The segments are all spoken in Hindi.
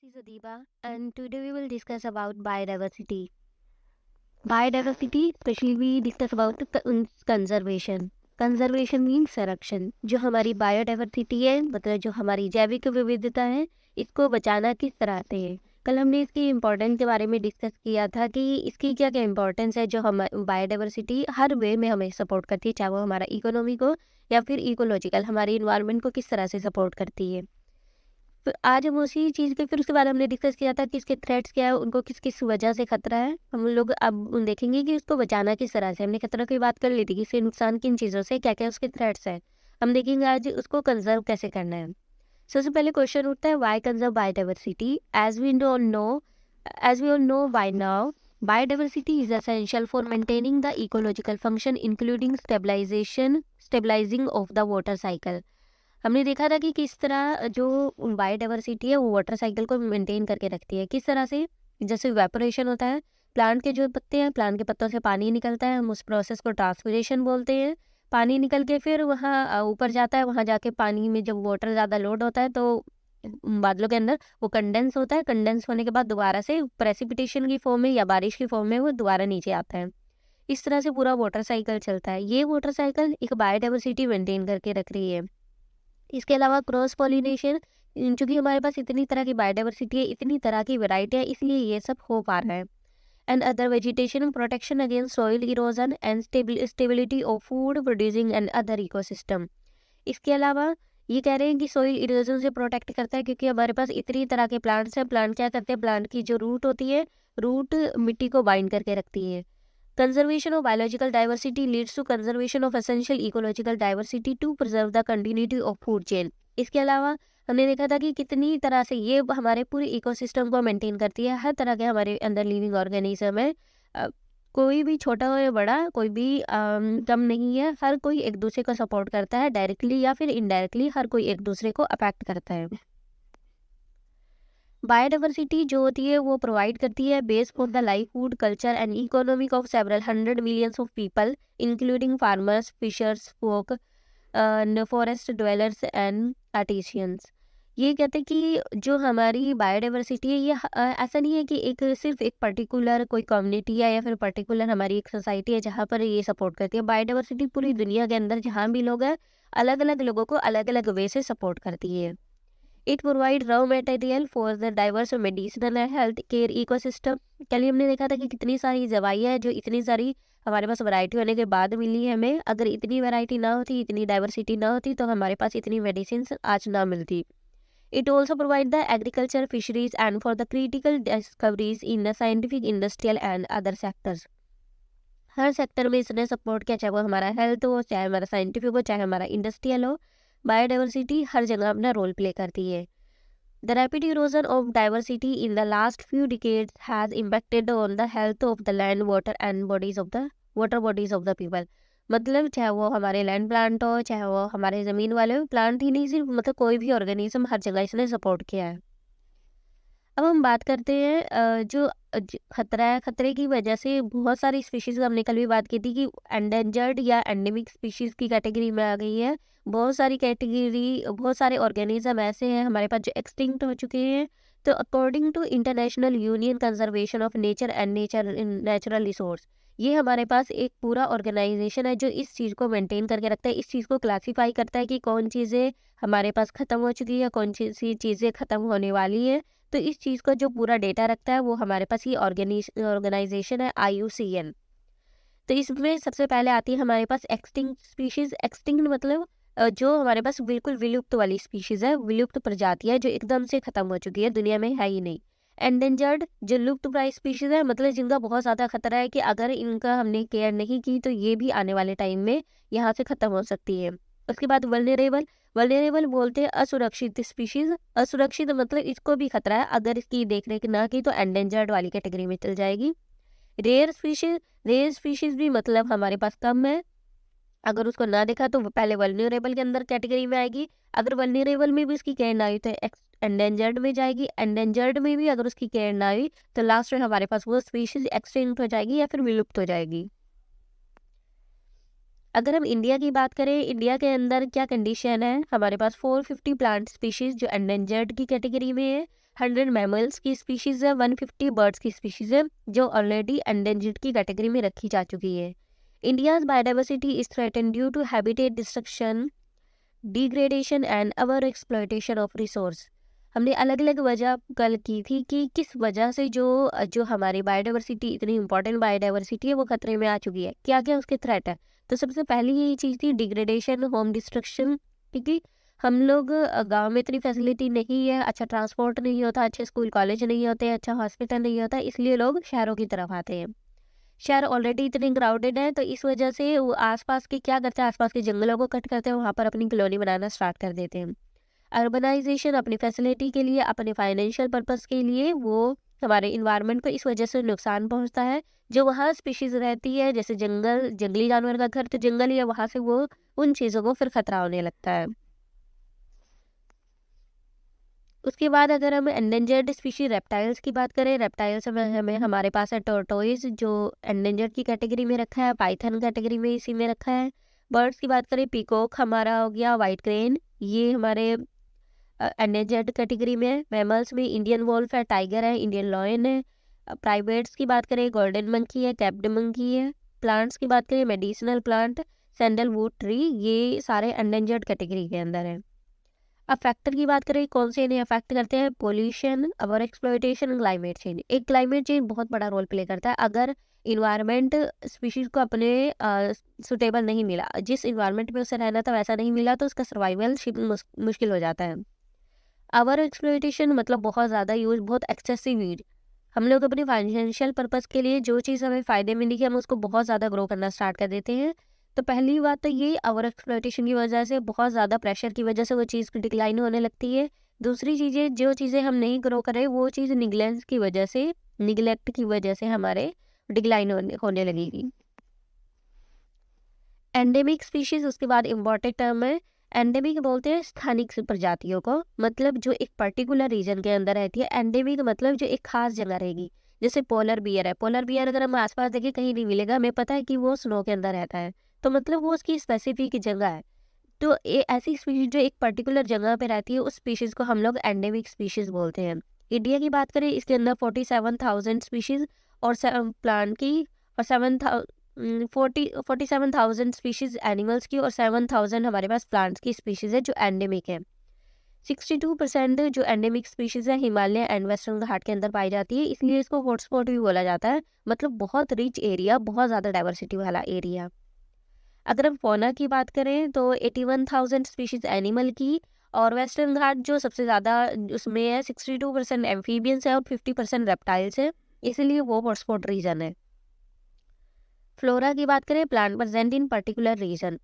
is Adiba, and today we will discuss about biodiversity. Biodiversity, especially we discuss about conservation. Conservation means संरक्षण. जो हमारी बायोडाइवर्सिटी है, मतलब जो हमारी जैविक विविधता है, इसको बचाना किस तरह से है. कल हमने इसकी इम्पोर्टेंस के बारे में डिस्कस किया था कि इसकी क्या क्या इम्पोर्टेंस है, जो हम बायोडाइवर्सिटी हर वे में हमें सपोर्ट करती है, चाहे वो हमारा इकोनॉमी को या फिर इकोलॉजिकल हमारे इन्वायरमेंट को किस तरह से सपोर्ट करती है. तो आज हम उसी चीज़ के फिर उसके बाद हमने डिस्कस किया था कि इसके थ्रेट्स क्या है, उनको किस किस वजह से खतरा है. हम लोग अब देखेंगे कि उसको बचाना किस तरह से. हमने खतरा की बात कर ली थी कि इससे नुकसान किन चीज़ों से, क्या क्या उसके थ्रेट्स हैं. हम देखेंगे आज उसको कंजर्व कैसे करना है. सबसे पहले क्वेश्चन उठता है, why conserve biodiversity. As we all know by now, biodiversity is essential for maintaining the ecological function including stabilizing of the water cycle. हमने देखा था कि किस तरह जो बायोडाइवर्सिटी है वो वाटर साइकिल को मेंटेन करके रखती है. किस तरह से, जैसे इवेपोरेशन होता है, प्लांट के जो पत्ते हैं, प्लांट के पत्तों से पानी निकलता है, हम उस प्रोसेस को ट्रांसपिरेशन बोलते हैं. पानी निकल के फिर वहाँ ऊपर जाता है, वहाँ जाके पानी में जब वाटर ज़्यादा लोड होता है तो बादलों के अंदर वो कंडेंस होता है. कंडेंस होने के बाद दोबारा से प्रेसिपिटेशन की फॉर्म में या बारिश की फॉर्म में वो दोबारा नीचे आता है. इस तरह से पूरा वाटर साइकिल चलता है. ये वाटर साइकिल एक बायोडाइवर्सिटी मेंटेन करके रख रही है. इसके अलावा क्रॉस पॉलिनेशन, चूंकि हमारे पास इतनी तरह की बायोडाइवर्सिटी है, इतनी तरह की वैरायटी है, इसलिए ये सब हो पा रहा है. And other vegetation, protection against soil erosion and stability of food producing and other ecosystem. इसके अलावा ये कह रहे हैं कि सॉइल इरोजन से प्रोटेक्ट करता है, क्योंकि हमारे पास इतनी तरह के प्लांट्स हैं. प्लांट क्या करते हैं, प्लांट की जो रूट होती है, रूट मिट्टी को बाइंड करके रखती है. Conservation of biological diversity leads to conservation of essential ecological diversity to preserve the continuity of food chain. इसके अलावा हमने देखा था कि कितनी तरह से ये हमारे पूरे इकोसिस्टम को मेंटेन करती है. हर तरह के हमारे अंदर लिविंग ऑर्गेनिज्म है. कोई भी छोटा हो या बड़ा, कोई भी कम नहीं है. हर कोई एक दूसरे को सपोर्ट करता है, डायरेक्टली या फिर इनडायरेक्टली हर कोई एक दूसरे को अफेक्ट करता है. बायोडाइवर्सिटी जो होती है वो प्रोवाइड करती है base for the livelihood, culture and economic of several hundred millions of people including farmers, fishers, folk, forest dwellers and artisans. ये कहते हैं कि जो हमारी बायोडाइवर्सिटी है ये ऐसा नहीं है कि एक सिर्फ एक पर्टिकुलर कोई कम्युनिटी है या फिर पर्टिकुलर हमारी एक सोसाइटी है जहाँ पर ये सपोर्ट करती है. बायोडाइवर्सिटी पूरी दुनिया के अंदर जहाँ भी लोग हैं, अलग अलग लोगों को अलग अलग वे से सपोर्ट करती है. It provide raw material for the diverse medicinal and health care ecosystem. कल ही हमने देखा था कि कितनी सारी दवाइयाँ हैं जो इतनी सारी हमारे पास वैरायटी होने के बाद मिली है हमें. अगर इतनी वैरायटी ना होती, इतनी डाइवर्सिटी ना होती, तो हमारे पास इतनी मेडिसिन आज ना मिलती. It also provide the agriculture, fisheries and for the critical discoveries in the scientific, industrial and other sectors. Her sector में इसने सपोर्ट किया, चाहे वो हमारा हेल्थ हो, चाहे हमारा साइंटिफिक हो, चाहे हमारा इंडस्ट्रियल हो. बायोडाइवर्सिटी हर जगह अपना रोल प्ले करती है. The rapid erosion of diversity in the last few decades has impacted on the health of the land, water and bodies of the water bodies of the people. मतलब चाहे वो हमारे लैंड प्लांट हो, चाहे वो हमारे ज़मीन वाले हो, प्लांट ही नहीं सिर्फ, मतलब कोई भी ऑर्गेनिज्म हर जगह इसने सपोर्ट किया है. अब हम बात करते हैं जो खतरा है. खतरे की वजह से बहुत सारी स्पीशीज़, हमने कल भी बात की थी कि एंडेंजर्ड या एंडेमिक स्पीशीज़ की कैटेगरी में आ गई है. बहुत सारी कैटेगरी, बहुत सारे ऑर्गेनिज्म ऐसे हैं हमारे पास जो एक्सटिंक्ट हो चुके हैं. तो according to international union conservation of nature and natural resource, ये हमारे पास एक पूरा ऑर्गेनाइजेशन है जो इस चीज़ को मेंटेन करके रखता है, इस चीज़ को क्लासीफाई करता है कि कौन चीज़ें हमारे पास ख़त्म हो चुकी है, कौन सी चीज़ें ख़त्म होने वाली है. तो इस चीज़ का जो पूरा डेटा रखता है वो हमारे पास ये ऑर्गेनाइजेशन है, IUCN. तो इसमें सबसे पहले आती है हमारे पास एक्सटिंक्ट स्पीशीज़. एक्सटिंक्ट मतलब जो हमारे पास बिल्कुल विलुप्त वाली स्पीशीज़ है, विलुप्त प्रजाति है जो एकदम से ख़त्म हो चुकी है, दुनिया में है ही नहीं. एंडेंजर्ड जो लुप्त प्राय स्पीशीज़ है, मतलब जिनका बहुत ज़्यादा खतरा है कि अगर इनका हमने केयर नहीं की तो ये भी आने वाले टाइम में यहाँ से ख़त्म हो सकती है. उसके बाद वल्नरेबल. वल्नरेबल बोलते हैं असुरक्षित स्पीशीज़. असुरक्षित मतलब इसको भी खतरा है, अगर इसकी देख रेख ना की तो एंडेंजर्ड वाली कैटेगरी में चल जाएगी. Rare species. रेयर स्पीशीज़ भी मतलब हमारे पास कम है, अगर उसको ना देखा तो वो पहले वल्नरेबल के अंदर कैटेगरी में आएगी. अगर वल्नरेबल में भी उसकी केयर ना हुई तो एंडेंजर्ड में जाएगी. एंडेंजर्ड में भी अगर उसकी केयर ना हुई तो लास्ट में हमारे पास वो स्पीशीज एक्सटिंक्ट हो जाएगी या फिर विलुप्त हो जाएगी. अगर हम इंडिया की बात करें, इंडिया के अंदर क्या कंडीशन है, हमारे पास 450 प्लांट स्पीशीज जो एंडेंजर्ड की कैटेगरी में है. 100 मैमल्स की स्पीशीज है, 150 बर्ड्स की स्पीशीज है जो ऑलरेडी एंडेंजर्ड की कैटेगरी में रखी जा चुकी है। India's biodiversity is threaten due to habitat destruction, degradation and over exploitation of resource. हमने अलग अलग वजह कल की थी कि किस वजह से जो जो हमारी बायोडाइवर्सिटी, इतनी इंपॉर्टेंट बायोडाइवर्सिटी है, वो खतरे में आ चुकी है। क्या क्या उसके थ्रेट है? तो सबसे पहली यही चीज़ थी डिग्रेडेशन, होम डिस्ट्रक्शन, क्योंकि हम लोग गांव में इतनी फैसिलिटी नहीं है, अच्छा ट्रांसपोर्ट नहीं होता, अच्छे स्कूल कॉलेज नहीं होते, अच्छा हॉस्पिटल नहीं होता, इसलिए लोग शहरों की तरफ आते हैं। शहर ऑलरेडी इतने क्राउडेड है, तो इस वजह से वो आसपास के क्या करते हैं, आसपास के जंगलों को कट करते हैं, वहाँ पर अपनी कॉलोनी बनाना स्टार्ट कर देते हैं। अर्बनाइजेशन अपनी फैसिलिटी के लिए, अपने फाइनेंशियल पर्पस के लिए, वो हमारे इन्वायरमेंट को इस वजह से नुकसान पहुंचता है। जो वहाँ स्पीशीज रहती है, जैसे जंगल, जंगली जानवर का घर तो जंगल ही है, वहाँ से वो उन चीज़ों को फिर खतरा होने लगता है। उसके बाद अगर हम एंडेंजर्ड स्पीशी रेप्टाइल्स की बात करें, रेप्टाइल्स में हमें हमारे पास है टोरटोइज जो एंडेंजर्ड की कैटेगरी में रखा है, पाइथन कैटेगरी में इसी में रखा है। बर्ड्स की बात करें, पीकॉक हमारा हो गया, वाइट क्रेन, ये हमारे एंडेंजर्ड कैटेगरी में है। मैमल्स में इंडियन वोल्फ है, टाइगर है, इंडियन लॉयन है। प्राइवेट्स की बात करें, गोल्डन मंकी है, कैप्ड मंकी है। प्लांट्स की बात करें, मेडिसिनल प्लांट, सैंडलवुड ट्री, ये सारे एंडेंजर्ड कैटेगरी के अंदर है। अब फैक्टर की बात करें, कौन से इन्हें अफेक्ट करते हैं? Pollution, over exploitation, climate change. एक क्लाइमेट चेंज बहुत बड़ा रोल प्ले करता है। अगर इन्वायरमेंट स्पीशीज को अपने सुटेबल नहीं मिला, जिस इन्वायरमेंट में उसे रहना था वैसा नहीं मिला, तो उसका सर्वाइवल मुश्किल हो जाता है। ओवर एक्सप्लॉयटेशन मतलब बहुत ज़्यादा यूज, बहुत एक्सेसिव यूज। हम लोग अपने फाइनेंशियल पर्पस के लिए जो चीज़ हमें फ़ायदे में दिखी, हम उसको बहुत ज़्यादा ग्रो करना स्टार्ट कर देते हैं। तो पहली बात तो ये ओवर एक्सप्लॉयटेशन की वजह से, बहुत ज़्यादा प्रेशर की वजह से वो चीज़ की डिक्लाइन होने लगती है। दूसरी चीज़ें, जो चीज़ें हम नहीं ग्रो करें, वो चीज़ निगलेक्ट की वजह से हमारे डिक्लाइन होने लगेगी। एंडेमिक स्पीशीज उसके बाद इम्पॉर्टेंट टर्म है। एंडेमिक बोलते हैं स्थानिक प्रजातियों को, मतलब जो एक पर्टिकुलर रीजन के अंदर रहती है। एंडेमिक मतलब जो एक खास जगह रहेगी। जैसे पोलर बियर है, पोलर बियर अगर हम आसपास देखें कहीं नहीं मिलेगा, हमें पता है कि वो स्नो के अंदर रहता है, तो मतलब वो उसकी स्पेसिफिक जगह है। तो ऐसी स्पीशीज जो एक पर्टिकुलर जगह पे रहती है, उस स्पीशीज को हम लोग एंडेमिक स्पीशीज बोलते हैं। इंडिया की बात करें, इसके अंदर 47,000 स्पीशीज और प्लांट की, और 47,000 स्पीशीज एनिमल्स की, और 7,000 हमारे पास प्लांट्स की स्पीशीज है जो एंडेमिक है। 62% जो एंडेमिक स्पीशीज है हिमालय एंड वेस्टर्न घाट के अंदर पाई जाती है, इसलिए इसको हॉटस्पॉट भी बोला जाता है। मतलब बहुत रिच एरिया, बहुत ज़्यादा डाइवर्सिटी वाला एरिया। अगर हम फौना की बात करें तो 81,000 स्पीशीज एनिमल की, और वेस्टर्न घाट जो सबसे ज़्यादा उसमें है, 62% एम्फीबियंस है और 50% रेप्टाइल्स है, इसलिए वो हॉटस्पॉट रीजन है। फ्लोरा की बात करें, plant present in particular region.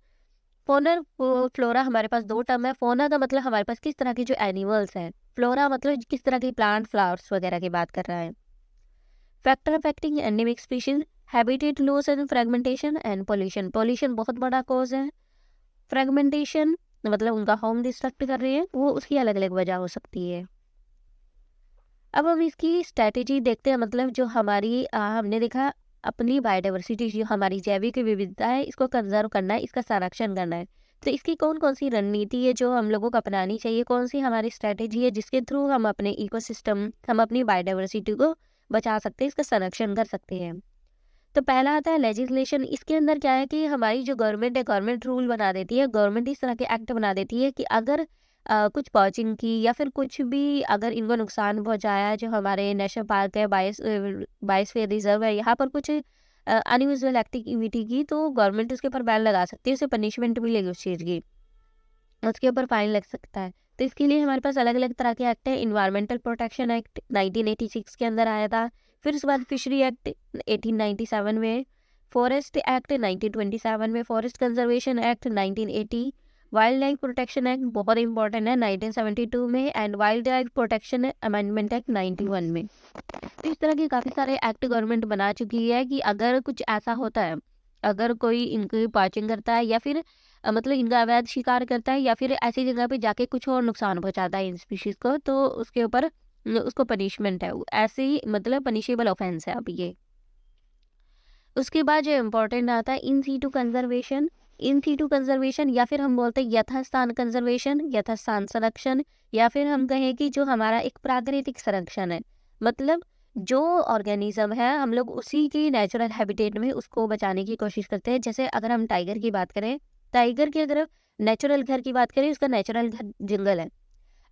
फोनर फ्लोरा हमारे पास दो टर्म है। फोना का मतलब हमारे पास किस तरह के जो एनिमल्स हैं, फ्लोरा मतलब किस तरह के प्लांट, फ्लावर्स वगैरह की बात कर रहा है। Factor affecting endemic species, habitat loss and fragmentation and pollution. Pollution बहुत बड़ा कॉज है। फ्रेगमेंटेशन मतलब उनका होम डिस्ट्रक्ट कर रहे हैं, वो उसकी अलग अलग वजह हो सकती है। अब हम इसकी स्ट्रैटेजी देखते हैं, मतलब जो हमारी हमने देखा अपनी बायोडाइवर्सिटी, जो हमारी जैविक विविधता है, इसको कंजर्व करना है, इसका संरक्षण करना है। तो इसकी कौन कौन सी रणनीति है जो हम लोगों को अपनानी चाहिए, कौन सी हमारी स्ट्रैटेजी है जिसके थ्रू हम अपने इकोसिस्टम, हम अपनी बायोडाइवर्सिटी को बचा सकते हैं, इसका संरक्षण कर सकते हैं। तो पहला आता है लेजिस्लेशन। इसके अंदर क्या है कि हमारी जो गवर्नमेंट है, गवर्नमेंट रूल बना देती है, गवर्नमेंट इस तरह के एक्ट बना देती है कि अगर कुछ पॉचिंग की या फिर कुछ भी अगर इनको नुकसान पहुंचाया है, जो हमारे नेशनल पार्क है, बायोस्फीयर रिजर्व है, यहाँ पर कुछ अनयूजुअल एक्टिविटी की, तो गवर्नमेंट उसके ऊपर बैन लगा सकती है, उसे पनिशमेंट भी लेगी उस चीज़ की, उसके ऊपर फाइन लग सकता है। तो इसके लिए हमारे पास अलग अलग तरह के एक्ट है। इन्वायरमेंटल प्रोटेक्शन एक्ट 1986 के अंदर आया था। फिर उसके बाद फिशरी एक्ट 1897 में, फॉरेस्ट एक्ट 1927 में, forest conservation act 1980, wild life protection act बहुत इंपॉर्टेंट है 1972 में, and wild life protection amendment act 91 में। तो इस तरह के काफ़ी सारे एक्ट गवर्नमेंट बना चुकी है कि अगर कुछ ऐसा होता है, अगर कोई इनकी पाचिंग करता है या फिर मतलब इनका अवैध शिकार करता है या फिर ऐसी जगह पे जाके कुछ और नुकसान पहुंचाता है इन स्पीशीज को, तो उसके ऊपर उसको पनिशमेंट है, ऐसे ही मतलब पनिशेबल ऑफेंस है अब ये। उसके बाद जो इम्पोर्टेंट आता है in situ conservation. In situ conservation या फिर हम बोलते हैं यथास्थान कंजर्वेशन, यथास्थान संरक्षण, या फिर हम कहें कि जो हमारा एक प्राकृतिक संरक्षण है, मतलब जो ऑर्गेनिज्म है हम लोग उसी की नेचुरल हैबिटेट में उसको बचाने की कोशिश करते हैं। जैसे अगर हम टाइगर की बात करें, टाइगर की अगर नेचुरल घर की बात करें, उसका नेचुरल घर जंगल है।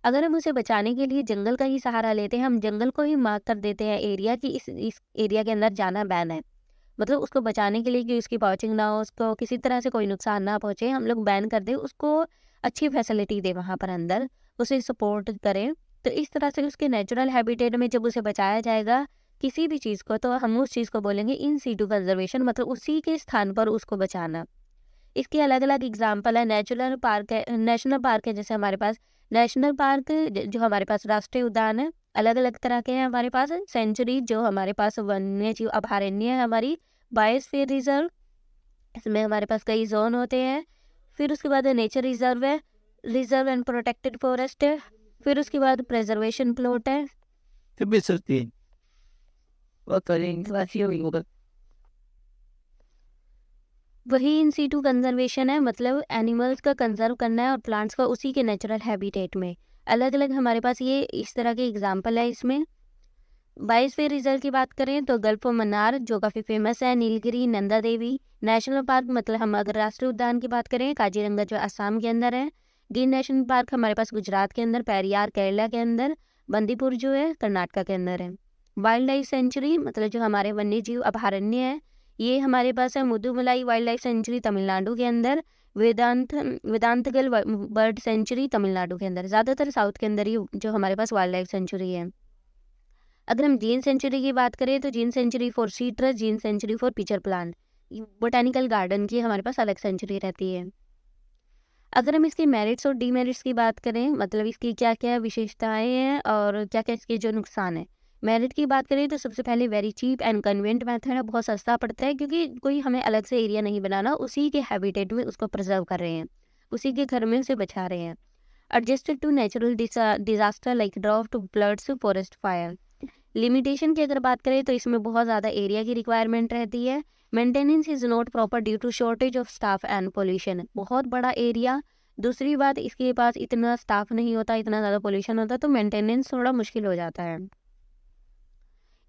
अगर हम उसे बचाने के लिए जंगल का ही सहारा लेते हैं, हम जंगल को ही मार्क कर देते हैं एरिया कि इस एरिया के अंदर जाना बैन है, मतलब उसको बचाने के लिए कि उसकी पॉचिंग ना हो, उसको किसी तरह से कोई नुकसान ना पहुंचे, हम लोग बैन कर दें, उसको अच्छी फैसिलिटी दें वहाँ पर अंदर, उसे सपोर्ट करें। तो इस तरह से उसके नेचुरल हैबिटेट में जब उसे बचाया जाएगा किसी भी चीज़ को, तो हम उस चीज़ को बोलेंगे इन सीटू कंजर्वेशन, मतलब उसी के स्थान पर उसको बचाना। इसके अलग अलग एग्जाम्पल है। नेशनल पार्क है, जैसे हमारे पास नेशनल पार्क जो हमारे पास राष्ट्रीय उद्यान है, अलग अलग तरह के हैं हमारे पास। सेंचुरी जो हमारे पास वन्य जीव अभयारण्य है, हमारी बायोस्फीयर रिजर्व, इसमें हमारे पास कई जोन होते हैं। फिर उसके बाद नेचर रिजर्व है, रिजर्व एंड प्रोटेक्टेड फॉरेस्ट है। फिर उसके बाद प्रिजर्वेशन प्लॉट है। फिर भी सकती है वो करेंगे। वही इन सीटू कंजर्वेशन है, मतलब एनिमल्स का कंजर्व करना है और प्लांट्स का उसी के नेचुरल हैबिटेट में। अलग अलग हमारे पास ये इस तरह के एग्जाम्पल है। इसमें बायोस्फीयर रिजर्व की बात करें तो गल्फ ऑफ मन्नार जो काफ़ी फेमस है, नीलगिरी, नंदा देवी। नेशनल पार्क मतलब हम अगर राष्ट्रीय उद्यान की बात करें, काजीरंगा जो असम के अंदर है। गिर नेशनल पार्क हमारे पास गुजरात के अंदर, पेरियार केरला के अंदर, बंदीपुर जो है कर्नाटक के अंदर है। वाइल्ड लाइफ सेंचुरी मतलब जो हमारे वन्य जीव अभयारण्य है, ये हमारे पास है Mudumalai wild life sanctuary Tamil Nadu के अंदर, वेदांतगल बर्ड सेंचुरी तमिलनाडु के अंदर। ज़्यादातर साउथ के अंदर ही जो हमारे पास वाइल्ड लाइफ सेंचुरी है। अगर हम जीन सेंचुरी की बात करें तो gene sanctuary for citrus, gene sanctuary for pitcher plant, botanical garden की हमारे पास अलग सेंचुरी रहती है। अगर हम इसके मेरिट्स और डीमेरिट्स की बात करें, मतलब इसकी क्या क्या विशेषताएं हैं और क्या क्या इसके जो नुकसान है। मेरिट की बात करें तो सबसे पहले very cheap and convenient method है, बहुत सस्ता पड़ता है क्योंकि कोई हमें अलग से एरिया नहीं बनाना, उसी के हैबिटेट में उसको प्रिजर्व कर रहे हैं, उसी के घर में उसे बचा रहे हैं। Adjusted to natural disaster like draft, floods, forest fire. Limitation की अगर बात करें तो इसमें बहुत ज़्यादा एरिया की रिक्वायरमेंट रहती है। Maintenance is not proper due to shortage of staff and pollution, बहुत बड़ा एरिया। दूसरी बात, इसके पास इतना स्टाफ नहीं होता, इतना ज़्यादा पोल्यूशन होता, तो मेंटेनेंस थोड़ा मुश्किल हो जाता है।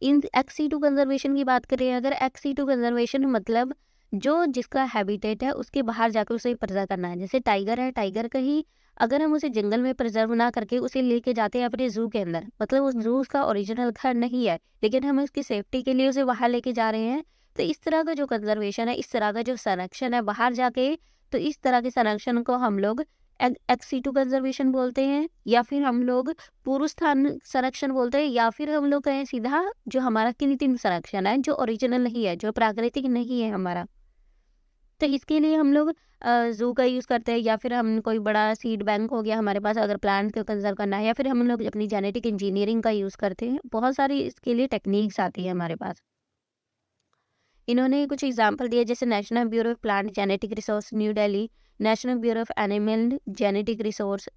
इन एक्सी2 कंजर्वेशन की बात करें, अगर एक्सी2 कंजर्वेशन मतलब जो जिसका हैबिटेट है उसके बाहर जाकर उसे प्रिजर्व करना है। जैसे टाइगर है, टाइगर का ही अगर हम उसे जंगल में प्रिजर्व ना करके उसे लेके जाते हैं अपने जू के अंदर, मतलब उस जू उसका ओरिजिनल घर नहीं है, लेकिन हम उसकी सेफ्टी के लिए उसे बाहर लेके जा रहे हैं, तो इस तरह का जो कंजर्वेशन है, इस तरह का जो संरक्षण है बाहर जाके, तो इस तरह के संरक्षण को हम लोग एक्सी2 कंजर्वेशन बोलते हैं, या फिर हम लोग पूर्व स्थान संरक्षण बोलते हैं, या फिर हम लोग कहें सीधा जो हमारा कृत्रिम संरक्षण है, जो ओरिजिनल नहीं है, जो प्राकृतिक नहीं है हमारा। तो इसके लिए हम लोग जू का यूज़ करते हैं, या फिर हम कोई बड़ा सीड बैंक हो गया हमारे पास अगर प्लांट को कंजर्व करना है, या फिर हम लोग अपनी जेनेटिक इंजीनियरिंग का यूज़ करते हैं। बहुत सारी इसके लिए टेक्निक्स आती है हमारे पास। इन्होंने कुछ एग्जाम्पल दिए, जैसे national bureau of plant genetic resource new Delhi, national bureau of animal genetic resource.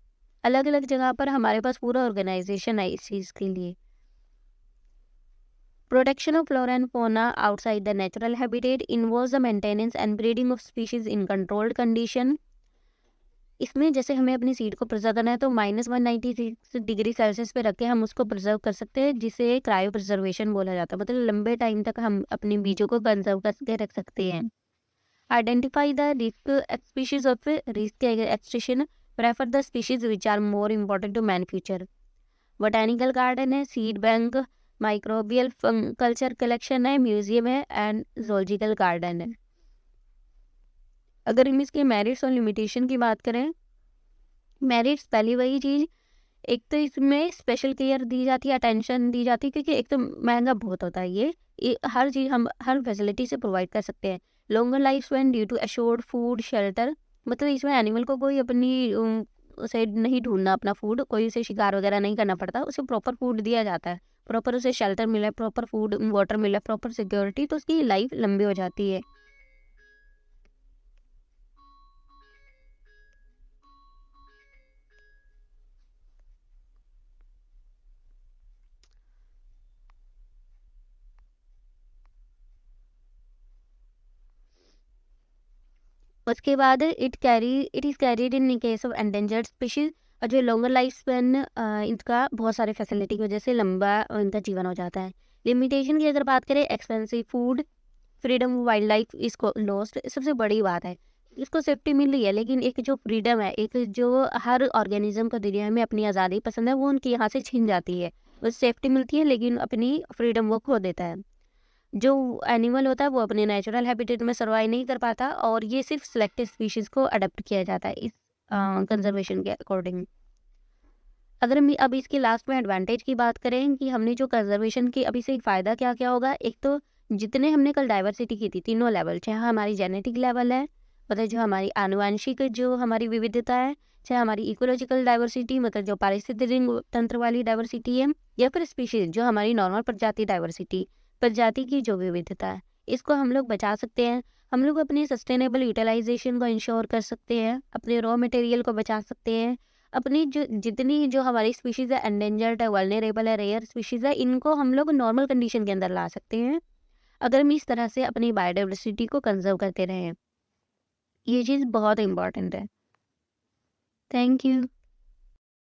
अलग अलग जगह पर हमारे पास पूरा ऑर्गेनाइजेशन है इस चीज़ के लिए। Protection of flora and fauna outside the natural habitat involves the maintenance and breeding of species in controlled condition। इसमें जैसे हमें अपनी सीड को प्रिजर्व करना है तो -196 डिग्री सेल्सियस पे रख के हम उसको प्रिजर्व कर सकते हैं, जिसे क्रायो प्रिजर्वेशन बोला जाता है। मतलब लंबे टाइम तक हम अपने बीजों को कंजर्व करके रख सकते हैं। Identify the risk species of risk extinction, prefer the species which are more important to man future. Botanical garden है, seed bank, microbial culture collection है, म्यूजियम है एंड जोलॉजिकल गार्डन है। अगर हम इसके मेरिट्स और लिमिटेशन की बात करें, मेरिट्स पहली वही चीज़, एक तो इसमें स्पेशल केयर दी जाती है, अटेंशन दी जाती है, क्योंकि एक तो महंगा बहुत होता है ये हर चीज़ हम हर फैसिलिटी से प्रोवाइड कर सकते हैं। Longer life span due to assured food shelter, मतलब इसमें एनिमल को कोई अपनी उसे नहीं ढूंढना अपना फूड, कोई उसे शिकार वगैरह नहीं करना पड़ता, उसे प्रॉपर फूड दिया जाता है, प्रॉपर उसे शेल्टर मिला है, प्रॉपर फूड वाटर मिला है, प्रॉपर सिक्योरिटी, तो उसकी लाइफ लंबी हो जाती है। उसके बाद it is carried in case of endangered species, और जो लॉन्गर लाइफ स्पैन इनका बहुत सारे फैसिलिटी की वजह से लंबा इनका जीवन हो जाता है। लिमिटेशन की अगर बात करें, expensive food, freedom wild life इसको लॉस्ट, सबसे बड़ी बात है। इसको सेफ्टी मिल रही है, लेकिन एक जो फ्रीडम है, एक जो हर ऑर्गेनिज्म को दुनिया में अपनी आज़ादी पसंद है, वो उनकी यहाँ से छीन जाती है। उस सेफ्टी मिलती है लेकिन अपनी फ्रीडम वो खो देता है। जो एनिमल होता है वो अपने नेचुरल हैबिटेट में सर्वाइव नहीं कर पाता, और ये सिर्फ सिलेक्टेड स्पीशीज़ को अडॉप्ट किया जाता है इस कंजर्वेशन के अकॉर्डिंग। अगर हम अब इसकी लास्ट में एडवांटेज की बात करें कि हमने जो कंजर्वेशन की अभी से एक फ़ायदा क्या क्या होगा, एक तो जितने हमने कल डाइवर्सिटी की थी तीनों लेवल, चाहे हमारी जेनेटिक लेवल है, मतलब जो हमारी आनुवंशिक जो हमारी विविधता है, चाहे हमारी इकोलॉजिकल डाइवर्सिटी मतलब जो पारिस्थितिक तंत्र वाली डाइवर्सिटी है, या फिर स्पीशीज जो हमारी नॉर्मल प्रजाति डाइवर्सिटी, प्रजाति की जो विविधता है, इसको हम लोग बचा सकते हैं। हम लोग अपनी सस्टेनेबल यूटिलाइजेशन को इंश्योर कर सकते हैं, अपने रॉ मटेरियल को बचा सकते हैं, अपनी जो जितनी जो हमारी स्पीशीज़ है, एंडेंजर्ड है, वल्नरेबल है, रेयर स्पीशीज़ है, इनको हम लोग नॉर्मल कंडीशन के अंदर ला सकते हैं, अगर हम इस तरह से अपनी बायोडाइवर्सिटी को कंजर्व करते रहें। ये चीज़ बहुत इम्पॉर्टेंट है। Thank you.